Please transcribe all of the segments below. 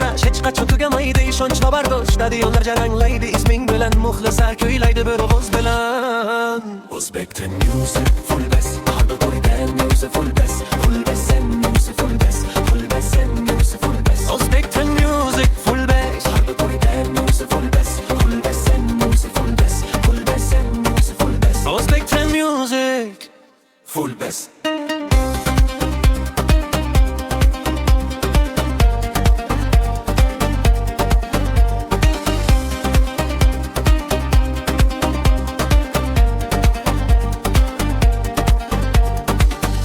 kurash hech qachon tugamaydi, ishonch va bardosh. Stadionlar jaranglaydi isming bilan, muxlislar kuylaydi bir ovoz bilan. O'zbekiston music full bass, harbi to'ydan music full bass, full bass and music full bass, full bass and music full bass. O'zbekiston music full bass, harbi to'ydan music full bass, full bass and music full bass, full bass and music full bass. O'zbekiston music full bass.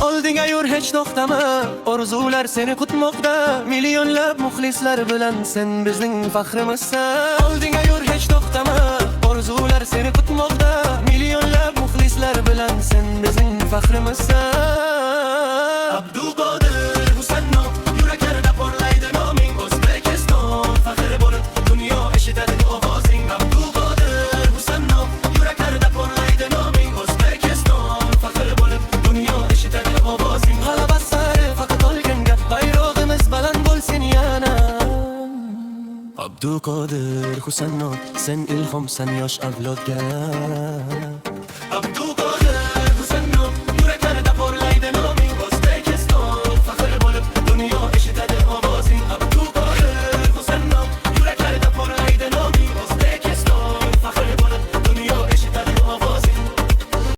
Oldinga yur hech to'xtama, orzular seni kutmoqda. Milyonlab muxlislar bilan sen bizning faxrimizsan. Oldinga yur hech to'xtama, orzular seni kutmoqda. Milyonlab muxlislar bilan sen bizning faxrimizsan. Abduqodir Husanov, yuraklarda porlaydi noming. O'zbekiston faxr bo'lib dunyo eshitadi ovozing. Abduqodir Husanov, yuraklarda porlaydi noming. O'zbekiston faxr bo'lib dunyo eshitadi ovozing. G'alaba sari faqat olganga, bayrog'imiz baland bo'lsin yana. Abduqodir Husanov, sen ilhomsan yosh avlodga.